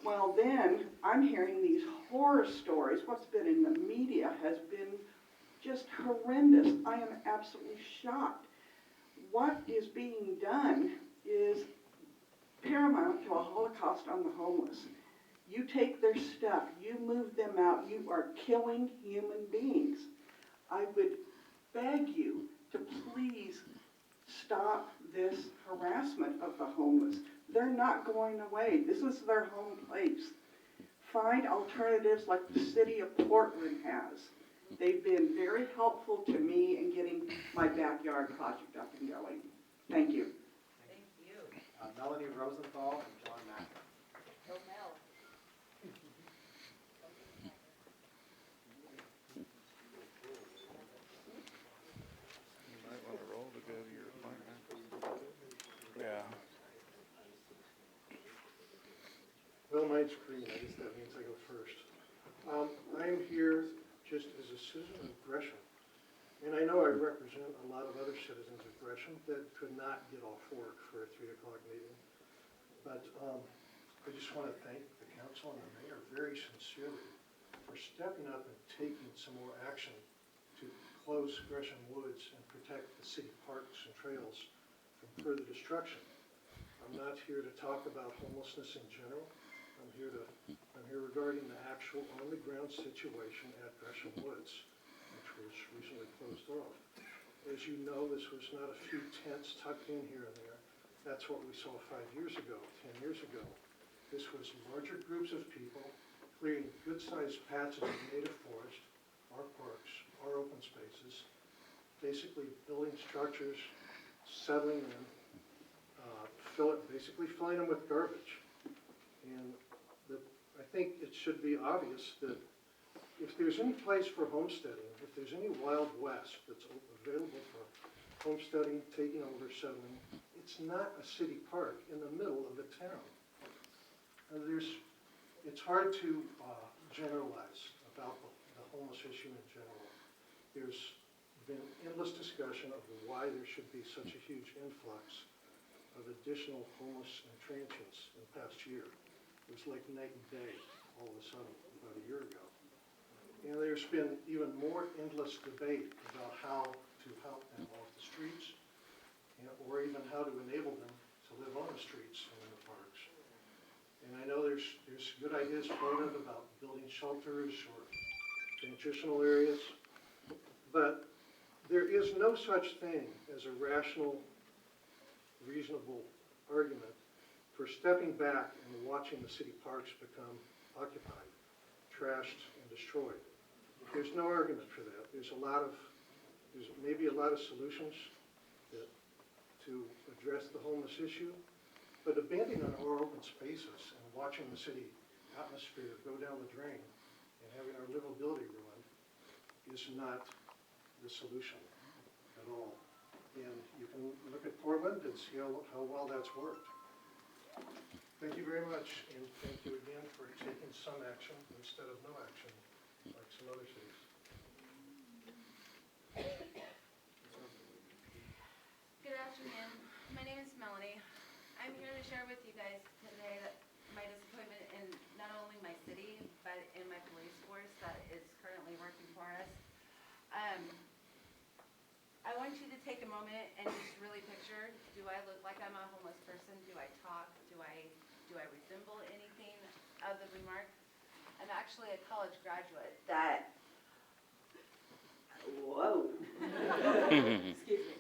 Well, then I'm hearing these horror stories. What's been in the media has been just horrendous. I am absolutely shocked. What is being done is paramount to a holocaust on the homeless. You take their stuff, you move them out, you are killing human beings. I would beg you to please stop this harassment of the homeless. They're not going away. This is their home place. Find alternatives like the city of Portland has. They've been very helpful to me in getting my backyard project up and going. Thank you. Thank you. Melanie Rosenthal and John Mack. Go Mel. You might want to roll to go to your appointment. Yeah. Well, mine's green, I guess that means I go first. I'm here just as a citizen of Gresham, and I know I represent a lot of other citizens of Gresham that could not get off work for a 3 o'clock meeting. But I just want to thank the council and the mayor very sincerely for stepping up and taking some more action to close Gresham Woods and protect the city parks and trails from further destruction. I'm not here to talk about homelessness in general. I'm here regarding the actual on-the-ground situation at Gresham Woods, which was recently closed off. As you know, this was not a few tents tucked in here and there. That's what we saw 5 years ago, 10 years ago. This was larger groups of people clearing good-sized patches of native forest, our parks, our open spaces, basically building structures, settling in, basically filling them with garbage. And I think it should be obvious that if there's any place for homesteading, if there's any Wild West that's available for homesteading, taking over, settling, it's not a city park in the middle of a town. It's hard to generalize about the homeless issue in general. There's been endless discussion of why there should be such a huge influx of additional homeless and transients in the past year. It was like night and day all of a sudden about a year ago. And there's been even more endless debate about how to help them off the streets, or even how to enable them to live on the streets and in the parks. And I know there's good ideas floated about building shelters or transitional areas, but there is no such thing as a rational, reasonable argument for stepping back and watching the city parks become occupied, trashed, and destroyed. There's no argument for that. There's maybe a lot of solutions to address the homeless issue, but abandoning our open spaces and watching the city atmosphere go down the drain and having our livability ruined is not the solution at all. And you can look at Portland and see how well that's worked. Thank you very much, and thank you again for taking some action instead of no action, like some other cities. Good afternoon. My name is Melanie. I'm here to share with you guys today that my disappointment in not only my city, but in my police force that is currently working for us. I want you to take a moment and just really picture, do I look like I'm a homeless person? Do I talk? Do I resemble anything of the remark? I'm actually a college graduate that, whoa. Excuse me.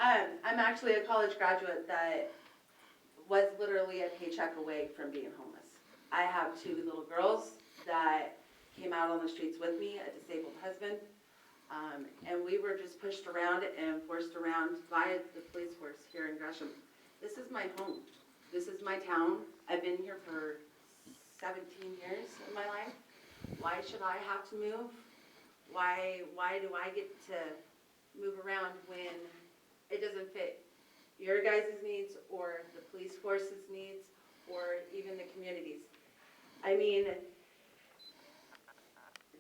I'm actually a college graduate that was literally a paycheck away from being homeless. I have 2 little girls that came out on the streets with me, a disabled husband. And we were just pushed around and forced around by the police force here in Gresham. This is my home. This is my town. I've been here for 17 years of my life. Why should I have to move? Why do I get to move around when it doesn't fit your guys' needs or the police force's needs or even the community's? I mean,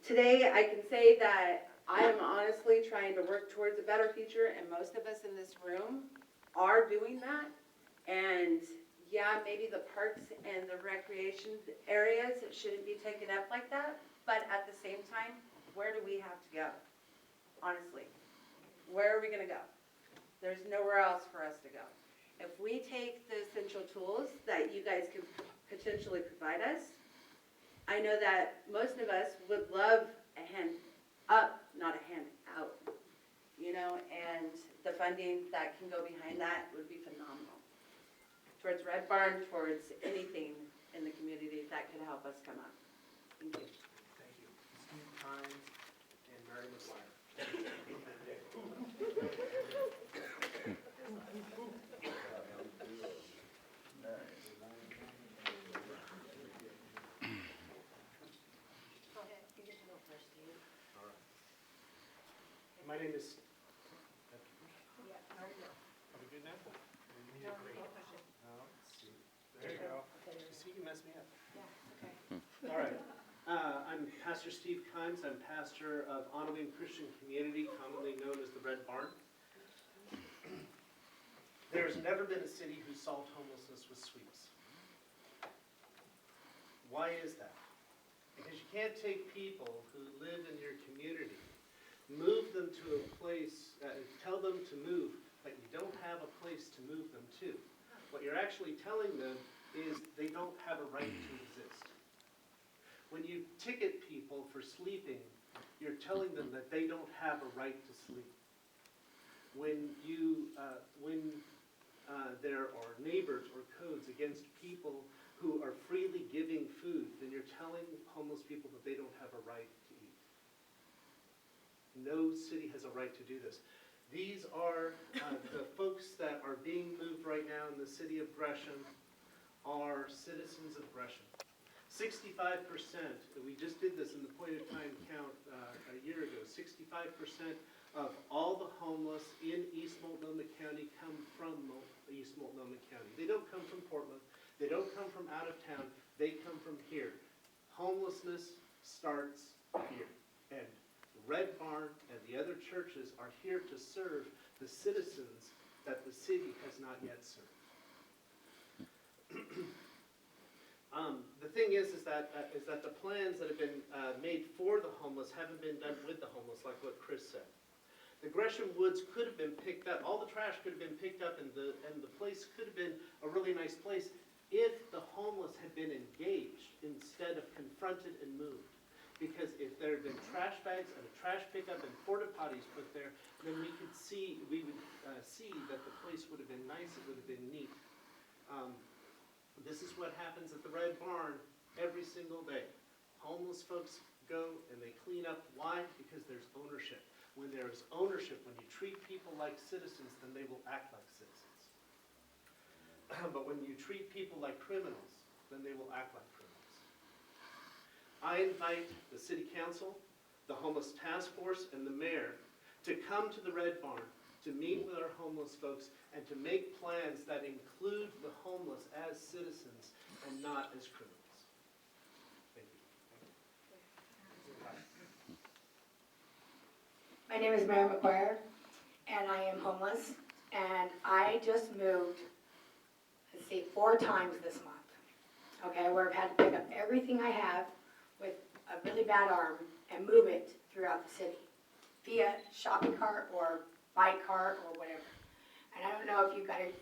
today I can say that I am honestly trying to work towards a better future, and most of us in this room are doing that. And yeah, maybe the parks and the recreation areas shouldn't be taken up like that, but at the same time, where do we have to go? Honestly, where are we gonna go? There's nowhere else for us to go. If we take the essential tools that you guys could potentially provide us, I know that most of us would love a hand up, not a hand out, you know, and the funding that can go behind that would be phenomenal. Towards Red Barn, towards anything in the community that could help us come up. Thank you. Thank you. Steve Hines and Mary McGuire. Go ahead, you get to go first, Steve. All right. My name is. Yeah, there you go. Are we good now? We need No, a break. you push it. Oh, let's see. There you go. Okay, there you See, you can mess me up. go. Yeah, okay. All right. I'm Pastor Steve Kimes. I'm pastor of Onawim Christian Community, commonly known as the Red Barn. There has never been a city who solved homelessness with sweeps. Why is that? Because you can't take people who live in your community, move them to a place, tell them to move, but you don't have a place to move them to. What you're actually telling them is they don't have a right to exist. When you ticket people for sleeping, you're telling them that they don't have a right to sleep. When there are neighbors or codes against people who are freely giving food, then you're telling homeless people that they don't have a right to eat. No city has a right to do this. These are the folks that are being moved right now in the city of Gresham are citizens of Gresham. 65%, we just did this in the point of time count a year ago, 65% of all the homeless in East Multnomah County come from East Multnomah County. They don't come from Portland. They don't come from out of town. They come from here. Homelessness starts here. And Red Barn and the other churches are here to serve the citizens that the city has not yet served. The thing is that the plans that have been made for the homeless haven't been done with the homeless, like what Chris said. The Gresham Woods could have been picked up, all the trash could have been picked up, and the place could have been a really nice place if the homeless had been engaged instead of confronted and moved. Because if there had been trash bags and a trash pickup and porta potties put there, then we would see that the place would have been nice, it would have been neat. This is what happens at the Red Barn every single day. Homeless folks go and they clean up. Why? Because there's ownership. When there is ownership, when you treat people like citizens, then they will act like citizens. But when you treat people like criminals, then they will act like criminals. I invite the City Council, the Homeless Task Force, and the Mayor to come to the Red Barn, to meet with our homeless folks, and to make plans that include the homeless as citizens and not as criminals. Thank you. My name is Mary McGuire, and I am homeless, and I just moved, 4 times this month, okay, where I've had to pick up everything I have with a really bad arm and move it throughout the city via shopping cart or bike cart or whatever. And I don't know if you guys,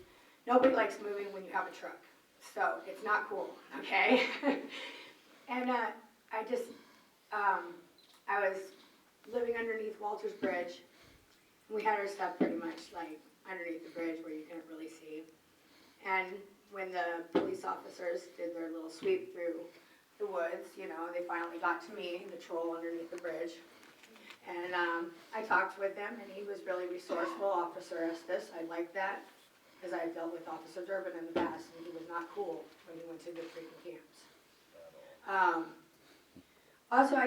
nobody likes moving when you have a truck, so it's not cool, okay? And I was living underneath Walter's Bridge. We had our stuff pretty much like underneath the bridge where you couldn't really see. And when the police officers did their little sweep through the woods, you know, they finally got to me, the troll underneath the bridge. And I talked with him, and he was really resourceful, Officer Estes. I like that, because I've dealt with Officer Durbin in the past, and he was not cool when he went to the freaking camps. Also,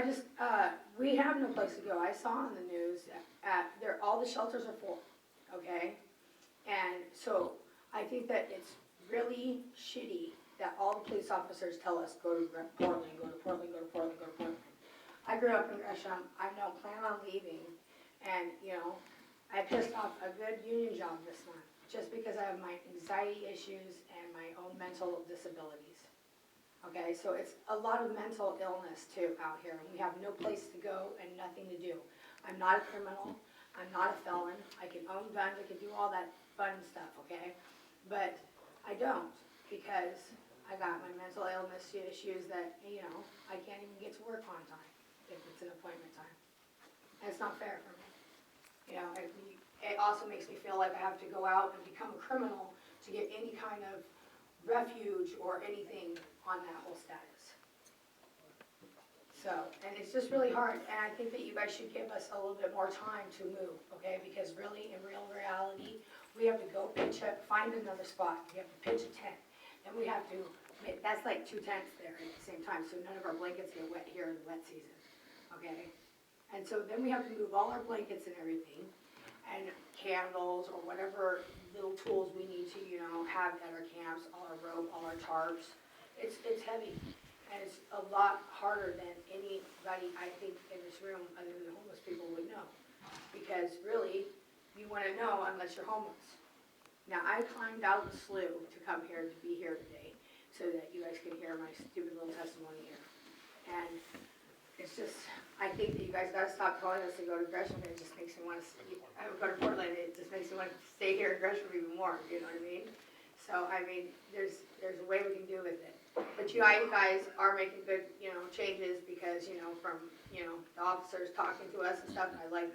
we have no place to go. I saw on the news, all the shelters are full, okay? And so I think that it's really shitty that all the police officers tell us, go to Portland, go to Portland, go to Portland, go to Portland. I grew up in Gresham. I don't plan on leaving. And, you know, I pissed off a good union job this month. just because I have my anxiety issues and my own mental disabilities. Okay, so it's a lot of mental illness too out here, and we have no place to go and nothing to do. I'm not a criminal, I'm not a felon, I can own guns, I can do all that fun stuff, okay? But I don't, because I got my mental illness issues that, you know, I can't even get to work on time if it's an appointment time. And it's not fair for me. You know, it also makes me feel like I have to go out and become a criminal to get any kind of refuge or anything on that whole status. So, and it's just really hard, and I think that you guys should give us a little bit more time to move, okay? Because really, in real reality, we have to go find another spot, we have to pitch a tent, and we have to, that's like 2 tents there at the same time, so none of our blankets get wet here in the wet season, okay? And so then we have to move all our blankets and everything, and candles, or whatever little tools we need to, you know, have at our camps, all our rope, all our tarps. It's heavy, and it's a lot harder than anybody, I think, in this room, other than homeless people, would know. Because really, you wouldn't know unless you're homeless. Now, I climbed out the slough to come here, to be here today, so that you guys can hear my stupid little testimony here. And it's just, I think that you guys gotta stop telling us to go to Gresham, it just makes me wanna, I would go to Portland, it just makes me wanna stay here in Gresham even more, you know what I mean? So, I mean, there's a way we can do with it. But you guys are making good, you know, changes because, you know, from, you know, the officers talking to us and stuff, I like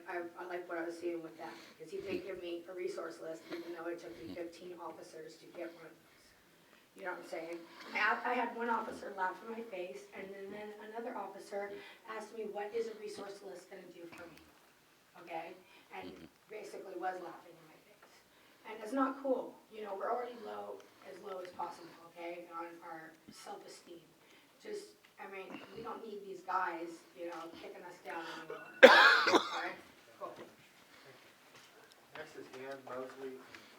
what I was seeing with that. Because he did give me a resource list, even though it took me 15 officers to get one of those. You know what I'm saying? I had one officer laugh in my face, and then another officer asked me, what is a resource list gonna do for me? Okay? And basically was laughing in my face. And it's not cool. You know, we're already low as possible, okay, on our self-esteem. Just, I mean, we don't need these guys, you know, kicking us down anymore. All right? Cool. Next is Ann Mosley,